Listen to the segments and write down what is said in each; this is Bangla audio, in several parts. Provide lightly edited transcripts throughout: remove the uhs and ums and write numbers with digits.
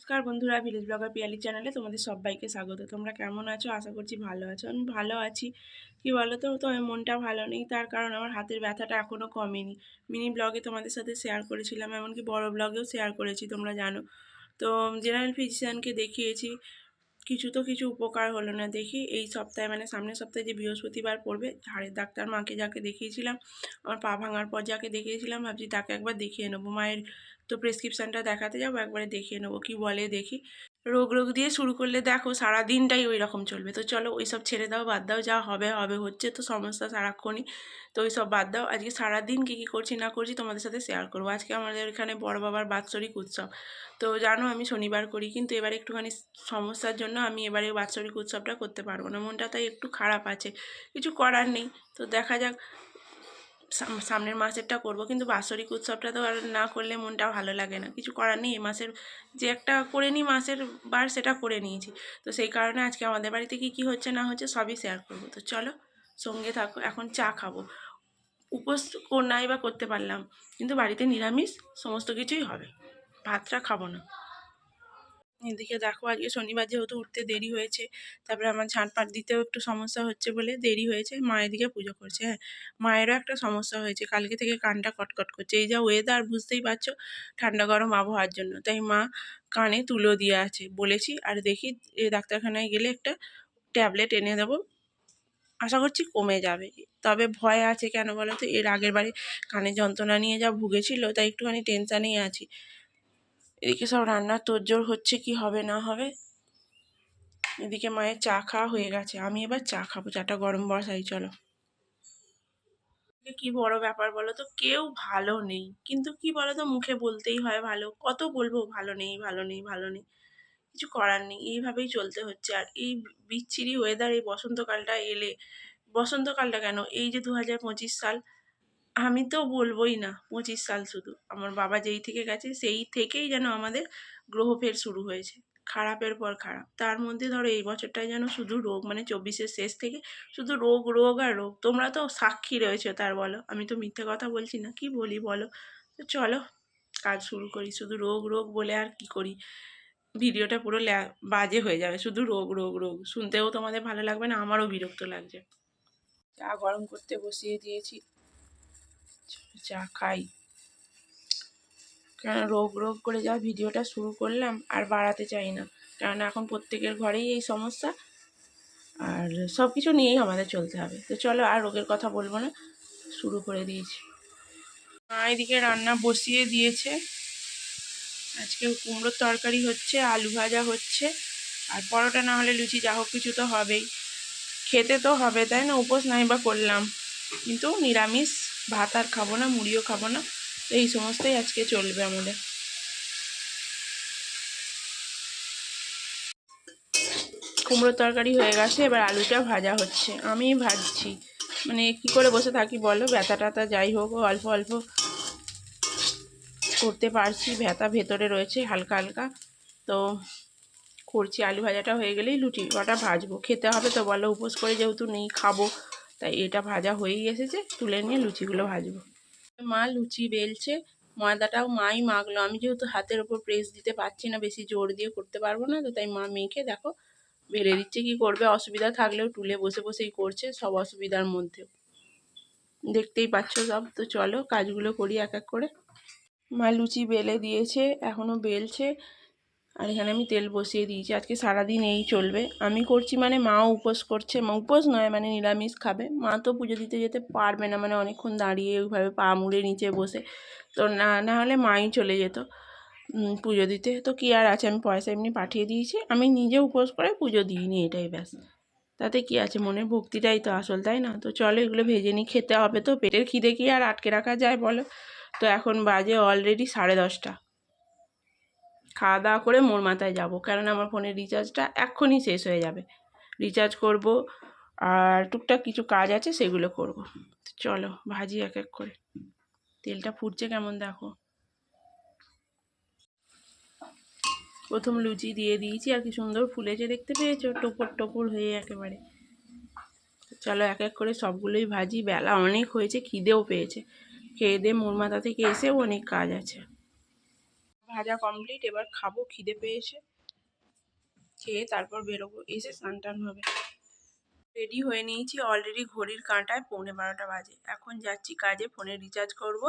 নমস্কার বন্ধুরা, ভিলেজ ব্লগার পিয়ালি চ্যানেলে তোমাদের সবাইকে স্বাগত। তোমরা কেমন আছো? আশা করছি ভালো আছো। আমি ভালো আছি। কি বলো তো আমি মনটা ভালো নেই, তার কারণ আমার হাতের ব্যথাটা এখনও কমেনি। মিনি ব্লগে তোমাদের সাথে শেয়ার করেছিলাম, এমনকি বড় ব্লগেও শেয়ার করেছি, তোমরা জানো। তো জেনারেল ফিজিশিয়ানকে দেখিয়েছি, কিছু উপকার হলো না। দেখি এই সপ্তাহে, মানে সামনের সপ্তাহে যে বৃহস্পতিবার পড়বে, হাড়ের ডাক্তার মাকে যাকে দেখিয়েছিলাম, আমার পা ভাঙার পর যাকে দেখিয়েছিলাম, ভাবছি তাকে একবার দেখিয়ে নেবো। মায়ের তো প্রেসক্রিপশানটা দেখাতে যাবো, একবারে দেখিয়ে নেবো কি বলে দেখি। রোগ দিয়ে শুরু করলে দেখো সারা দিনটাই ওই রকম চলবে। তো চলো ওইসব ছেড়ে দাও, বাদ দাও, যা হবে হবে, হচ্ছে তো সমস্যা সারাক্ষণই। তো ওই সব বাদ দাও। আজকে সারাদিন কী করছি না করছি তোমাদের সাথে শেয়ার করবো। আজকে আমাদের এখানে বড় বাবার বাৎসরিক উৎসব। তো জানো আমি শনিবার করি, কিন্তু এবারে একটুখানি সমস্যার জন্য আমি এবারে বাৎসরিক উৎসবটা করতে পারবো না। মনটা তাই একটু খারাপ আছে, কিছু করার নেই। তো দেখা যাক, সামনের মাসেরটা করব, কিন্তু বাৎসরিক উৎসবটা তো আর না করলে মনটা ভালো লাগে না। কিছু করার নেই, এ মাসের যে একটা করে নিই মাসের বার, সেটা করে নিয়েছি। তো সেই কারণে আজকে আমাদের বাড়িতে কী হচ্ছে না হচ্ছে সবই শেয়ার করব। তো চলো সঙ্গে থাকো। এখন চা খাবো। উপোস নাই বা করতে পারলাম, কিন্তু বাড়িতে নিরামিষ সমস্ত কিছুই হবে, ভাতটা খাবো না। এদিকে দেখো আজকে শনিবার, যেহেতু উঠতে দেরি হয়েছে, তারপরে আমার ঝাঁটপাট দিতেও একটু সমস্যা হচ্ছে বলে দেরি হয়েছে। মা এদিকে পুজো করছে। হ্যাঁ, মায়েরও একটা সমস্যা হয়েছে, কালকে থেকে কানটা কটকট করছে। এই যা ওয়েদার, বুঝতেই পারছো, ঠান্ডা গরম আবহাওয়ার জন্য। তাই মা কানে তুলো দিয়ে আছে বলেছি, আর দেখি ডাক্তারখানায় গেলে একটা ট্যাবলেট এনে দেবো, আশা করছি কমে যাবে। তবে ভয় আছে, কেন বলো তো, এর আগের বারে কানে যন্ত্রণা নিয়ে যা ভুগেছিল, তাই একটুখানি টেনশানেই আছি। এদিকে সব রান্নার তোড়জোড় হচ্ছে, কি হবে না হবে। এদিকে মায়ের চা খাওয়া হয়ে গেছে, আমি এবার চা খাবো। চাটা গরম বসাই, চলো। কি বড় ব্যাপার বলো তো, কেউ ভালো নেই, কিন্তু কি বলো তো, মুখে বলতেই হয় ভালো। কত বলবো ভালো নেই, ভালো নেই, ভালো নেই, কিছু করার নেই, এইভাবেই চলতে হচ্ছে। আর এই বিচ্ছিরি ওয়েদার, এই বসন্তকালটা এলে, বসন্তকালটা কেন, এই যে 2025 সাল, আমি তো বলবোই না 25 সাল, শুধু আমার বাবা যেই থেকে গেছে সেই থেকেই যেন আমাদের গ্রহফের শুরু হয়েছে, খারাপের পর খারাপ। তার মধ্যে ধরো এই বছরটায় যেন শুধু রোগ, মানে 24-এর শেষ থেকে শুধু রোগ রোগ আর রোগ। তোমরা তো সাক্ষী রয়েছে তার, বলো আমি তো মিথ্যে কথা বলছি না, কি বলি বলো। তো চলো কাজ শুরু করি। শুধু রোগ রোগ বলে আর কি করি, ভিডিওটা পুরো বাজে হয়ে যাবে। শুধু রোগ রোগ রোগ শুনতেও তোমাদের ভালো লাগবে না, আমারও বিরক্ত লাগছে। চা গরম করতে বসিয়ে দিয়েছি, চা খাই। কেন রোগ রোগ করে যা ভিডিওটা শুরু করলাম, আর বাড়াতে চাই না, কারণ এখন প্রত্যেকের ঘরেই এই সমস্যা, আর সব কিছু নিয়েই আমাদের চলতে হবে। তো চলো আর রোগের কথা বলবো না, শুরু করে দিয়েছি। মা এদিকে রান্না বসিয়ে দিয়েছে, আজকে কুমড়োর তরকারি হচ্ছে, আলু ভাজা হচ্ছে, আর পরোটা না হলে লুচি, যা হোক কিছু তো হবেই। খেতে তো হবে, তাই না? উপোস নাই বা করলাম, কিন্তু নিরামিষ, ভাত আর খাবো না, মুড়িও খাবো না। এই সমস্তই আজকে চলবে আমাদের। কুমড়োর তরকারি হয়ে গেছে, এবার আলুটা ভাজা হচ্ছে, আমি ভাজছি। মানে কি করে বসে থাকি বলো, ব্যথা ট্যাথা যাই হোক অল্প অল্প করতে পারছি, ব্যথা ভেতরে রয়েছে হালকা হালকা, তো করছি। আলু ভাজাটা হয়ে গেলেই লুচি কটা ভাজবো, খেতে হবে তো বলো, উপোস করে যেহেতু নেই খাবো, তাই এটা ভাজা হয়েই এসেছে, তুলে নিয়ে লুচিগুলো ভাজবো। মা লুচি বেলছে, ময়দাটাও মাই মাখলো, আমি যেহেতু হাতের ওপর প্রেস দিতে পারছি না, বেশি জোর দিয়ে করতে পারবো না, তো তাই মা মেখে দেখো বেলে দিচ্ছে। কি করবে, অসুবিধা থাকলেও টুলে বসে বসেই করছে, সব অসুবিধার মধ্যেও দেখতেই পাচ্ছ সব। তো চলো কাজগুলো করি এক এক করে। মা লুচি বেলে দিয়েছে, এখনও বেলছে, আর এখানে আমি তেল বসিয়ে দিয়েছি। আজকে সারাদিন এই চলবে, আমি করছি মানে মাও উপোস করছে। মা উপোস নয়, মানে নিরামিষ খাবে। মা তো পুজো দিতে যেতে পারবে না, মানে অনেকক্ষণ দাঁড়িয়ে ওইভাবে পা মুড়ে নিচে বসে, তো না হলে মাই চলে যেত পুজো দিতে। তো কি আর আছে, আমি পয়সা এমনি পাঠিয়ে দিয়েছি, আমি নিজে উপোস করে পুজো দিইনি, এটাই ব্যাস। তাতে কি আছে, মনের ভক্তিটাই তো আসল, তাই না? তো চলো এগুলো ভেজে নিই, খেতে হবে তো, পেটের খিদে কি আর আটকে রাখা যায় বলো। তো এখন বাজে অলরেডি 10:30। খাওয়া দাওয়া করে মোর মাথায় যাব, কারণ আমার ফোনের রিচার্জটা এক্ষুনি শেষ হয়ে যাবে। রিচার্জ করব, আর টুকটাক কিছু কাজ আছে সেগুলো করব। চলো ভাজি এক এক করে। তেলটা ফুটছে কেমন দেখো। প্রথম লুচি দিয়ে দিয়েছি, আর কি সুন্দর ফুলেছে, দেখতে পেয়েছো, টোপর টোপর হয়ে একেবারে। চলো এক এক করে সবগুলোই ভাজি, বেলা অনেক হয়েছে, খিদেও পেয়েছে। খেয়ে দিয়ে মোর মাথা থেকে এসেও অনেক কাজ আছে। ভাজা কমপ্লিট, এবার খাবো, খিদে পেয়েছে। খেয়ে তারপর বেরোবো, এসে স্নান টান হবে। রেডি হয়ে নিয়েছি অলরেডি, ঘড়ির কাঁটায় 11:15 বাজে। এখন যাচ্ছি কাজে, ফোনে রিচার্জ করব,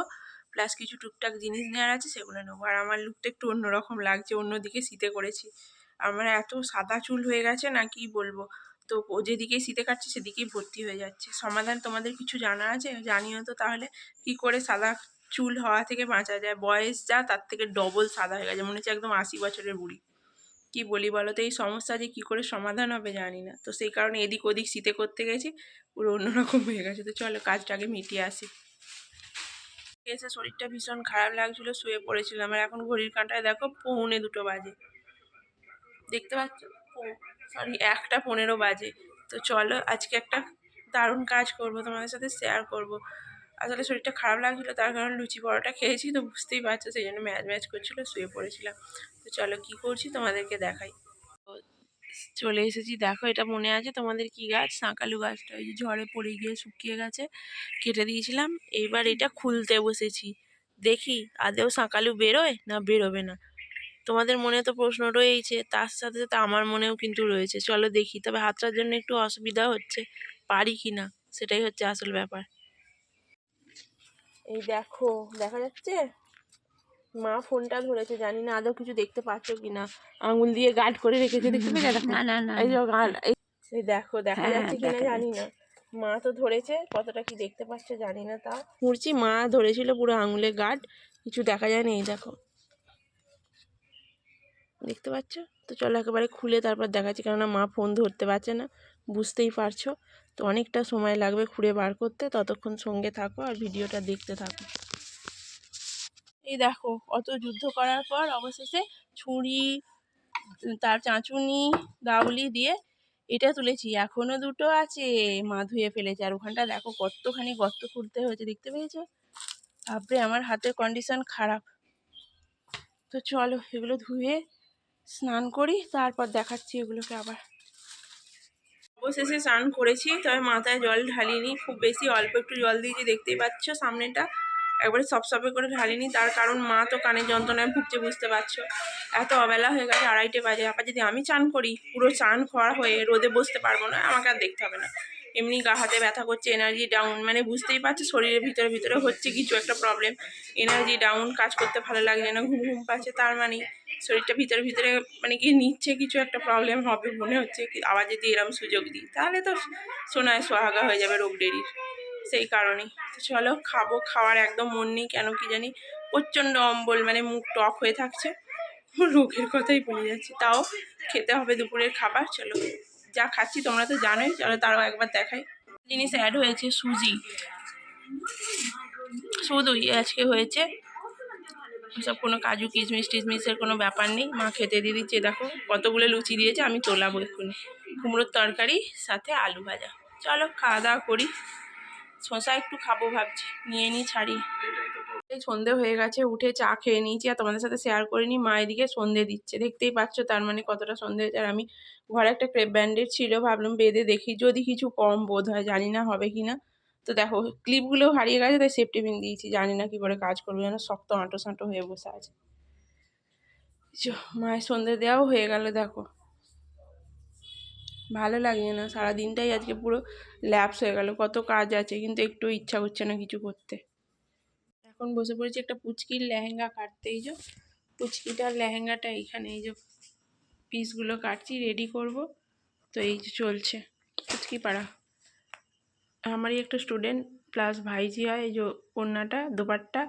প্লাস কিছু টুকটাক জিনিস নেওয়ার আছে সেগুলো নেবো। আর আমার লুকটা একটু অন্যরকম লাগছে, অন্যদিকে শীতে করেছি। আমার এত সাদা চুল হয়ে গেছে না কি বলবো, তো ও যেদিকেই শীতে কাটছে সেদিকেই ভর্তি হয়ে যাচ্ছে। সমাধান তোমাদের কিছু জানা আছে? জানিও তো তাহলে, কি করে সাদা চুল হওয়া থেকে বাঁচা যায়। বয়স যা তার থেকে ডবল সাদা হয়ে গেছে, মনে হচ্ছে একদম 80 বছরের বুড়ি। কি বলি বলো তো, এই সমস্যা যে কি করে সমাধান হবে জানি না। তো সেই কারণে এদিক ওদিক শীতে করতে গেছি, পুরো অন্যরকম হয়ে গেছে। তো চলো কাজটাকে মিটিয়ে আসি। এসে শরীরটা ভীষণ খারাপ লাগছিল, শুয়ে পড়েছিলাম। আর এখন ঘড়ির কাঁটায় দেখো 1:45 বাজে, দেখতে পাচ্ছ? সরি, 1:15 বাজে। তো চলো আজকে একটা দারুণ কাজ করব, তোমাদের সাথে শেয়ার করব। আসলে শরীরটা খারাপ লাগছিল, তার কারণ লুচি পরোটা খেয়েছি, তো বুঝতেই পারছো, সেই জন্য ম্যাচ ম্যাচ করছিল, শুয়ে পড়েছিলাম। তো চলো কি করছি তোমাদেরকে দেখাই। চলে এসেছি, দেখো এটা মনে আছে তোমাদের কি গাছ? শাঁকালু গাছটা, ওই যে ঝড়ে পড়ে গিয়ে শুকিয়ে গেছে, কেটে দিয়েছিলাম। এইবার এটা খুলতে বসেছি, দেখি আদেও শাঁকালু বেরোয় না বেরোবে না। তোমাদের মনে তো প্রশ্ন রয়েছে, তার সাথে সাথে আমার মনেও কিন্তু রয়েছে। চলো দেখি, তবে হাতটার জন্য একটু অসুবিধা হচ্ছে, পারি কি না সেটাই হচ্ছে আসল ব্যাপার। এই দেখো, দেখা যাচ্ছে? মা ফোনটা ধরেছে, জানি না আদৌ কিছু দেখতে পাচ্ছ কিনা, আঙুল দিয়ে গার্ড করে রেখেছে, দেখতে পেয়ে দেখো। এই যে এই দেখো, দেখা যাচ্ছে কিনা জানি না। মা তো ধরেছে, কতটা কি দেখতে পাচ্ছে জানি না, তা মুড়ছি। মা ধরেছিল পুরো আঙুলে গার্ড, কিছু দেখা যায় না। এই দেখো, দেখতে পাচ্ছ? তো চলো একেবারে খুলে তারপর দেখাচ্ছি, কেননা মা ফোন ধরতে পারছে না, বুঝতেই পারছো। তো অনেকটা সময় লাগবে খুঁড়ে বার করতে, ততক্ষণ সঙ্গে থাকো আর ভিডিওটা দেখতে থাকো। এই দেখো, অত যুদ্ধ করার পর অবশেষে ছুরি, তার চাঁচুনি, দাউলি দিয়ে এটা তুলেছি। এখনো দুটো আছে, মা ধুয়ে ফেলেছে। আর ওখানটা দেখো কতখানি গর্ত খুঁড়তে হয়েছে, দেখতে পেয়েছো? তারপরে আমার হাতের কন্ডিশন খারাপ। তো চলো এগুলো ধুয়ে স্নান করি, তারপর দেখাচ্ছি এগুলোকে আবার। অবশেষে স্নান করেছি, তবে মাথায় জল ঢালিনি, খুব বেশি অল্প একটু জল দিয়েছি, দেখতেই পাচ্ছ সামনেটা। একবারে সপসপে করে ঢালিনি, তার কারণ মা তো কানের যন্ত্রণায় ভুগছে, বুঝতে পারছো। এত অবেলা হয়ে গেছে, 2:30 বাজে। আবার যদি আমি চান করি, পুরো চান খাওয়া হয়ে রোদে বসতে পারবো না, আমাকে আর দেখতে হবে না। এমনি গা হাতে ব্যথা করছে, এনার্জি ডাউন, মানে বুঝতেই পারছো শরীরের ভিতরে ভিতরে হচ্ছে কিছু একটা প্রবলেম। এনার্জি ডাউন, কাজ করতে ভালো লাগছে না, ঘুম ঘুম পাচ্ছে, তার মানে শরীরটা ভিতরে ভিতরে মানে কি নিচ্ছে, কিছু একটা প্রবলেম হবে মনে হচ্ছে। আবার যদি এরম সুযোগ দিই, তাহলে তো সোনায় সোহাগা হয়ে যাবে রোগ ডেরির। সেই কারণেই তো চলো খাবো, খাওয়ার একদম মন নেই, কেন কি জানি প্রচণ্ড অম্বল, মানে মুখ টক হয়ে থাকছে, রোগের কথাই বলে যাচ্ছি। তাও খেতে হবে দুপুরের খাবার। চলো যা খাচ্ছি তোমরা তো জানোই, চলো তারও একবার দেখাই। জিনিস অ্যাড হয়েছে, সুজি, শুধুই আজকে হয়েছে, সব কোনো কাজু কিশমিশ টিশমিশের কোনো ব্যাপার নেই। মা খেতে দিয়ে দিচ্ছে, দেখো কতগুলো লুচি দিয়েছে, আমি তোলাবো এক্ষুনি। কুমড়োর তরকারি সাথে আলু ভাজা। চলো খাওয়া দাওয়া করি, শশা একটু খাবো ভাবছি, নিয়ে নিই ছাড়ি। এই সন্ধে হয়ে গেছে, উঠে চা খেয়ে নিয়েছি, আর তোমাদের সাথে শেয়ার করিনি। মা এদিকে সন্ধে দিচ্ছে, দেখতেই পাচ্ছ, তার মানে কতটা সন্ধে হয়েছে। আর আমি ঘরে একটা ক্রেপ ব্যান্ডেড ছিল, ভাবলাম বেঁধে দেখি, যদি কিছু কম বোধ হয়, জানি না হবে কি না। তো দেখো ক্লিপগুলো হারিয়ে গেছে, তাই সেফটি পিন দিয়েছি, জানি না কি করে কাজ করবে, যেন শক্ত আঁটো সাঁটো হয়ে বসে আছে। মায়ের সন্ধে দেওয়াও হয়ে গেল, দেখো ভালো লাগছে না, সারাদিনটাই আজকে পুরো ল্যাপস হয়ে গেল। কত কাজ আছে, কিন্তু একটু ইচ্ছা করছে না কিছু করতে। এখন বসে পড়েছি একটা পুচকির লেহেঙ্গা কাটতে। এই যে পুচকিটার লেহেঙ্গাটা এইখানে, এই যে পিসগুলো কাটছি, রেডি করব। তো এই যে চলছে পুচকি পাড়া। আমারই একটা স্টুডেন্ট প্লাস ভাইজি হয়। এই যে ওড়নাটা, দোপাট্টা,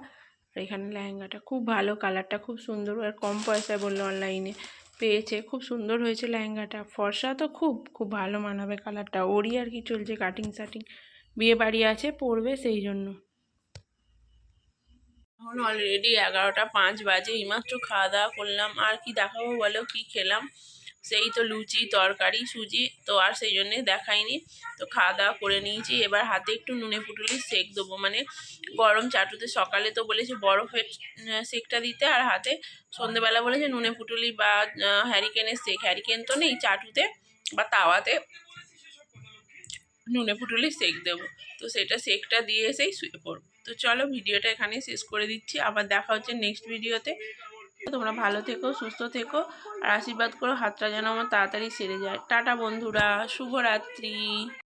আর এখানে লেহেঙ্গাটা খুব ভালো, কালারটা খুব সুন্দর। আর কম পয়সায় বললো অনলাইনে পেয়েছে, খুব সুন্দর হয়েছে লেহেঙ্গাটা। ফর্সা তো খুব খুব ভালো মানাবে কালারটা। ওরই আর কি চলছে কাটিং সাটিং, বিয়ে বাড়ি আছে, পড়বে, সেই জন্য। এখন অলরেডি 11:05 বাজে, এইমাত্র খাওয়া দাওয়া করলাম। আর কি দেখাবো বলো, কি খেলাম? সেই তো লুচি তরকারি সুজি, তো আর সেই জন্যে দেখাইনি। তো খাওয়া দাওয়া করে নিয়েছি, এবার হাতে একটু নুনে পুটুলি সেক দেবো, মানে গরম চাটুতে। সকালে তো বলেছে বরফের সেকটা দিতে, আর হাতে সন্ধেবেলা বলেছে নুনে পুটুলি বা হ্যারিকেনের সেক। হ্যারিকেন তো নেই, চাটুতে বা তাওয়াতে নুনে পুটুলি সেক দেবো। তো সেটা সেকটা দিয়ে এসেই শুয়ে পড়বো। তো চলো ভিডিওটা এখানেই শেষ করে দিচ্ছি, আবার দেখা হচ্ছে নেক্সট ভিডিওতে। তোমরা ভালো থেকো, সুস্থ থেকো, আর আশীর্বাদ করো হাতটা যেন আমার তাড়াতাড়ি সেরে যায়। টাটা বন্ধুরা, শুভরাত্রি।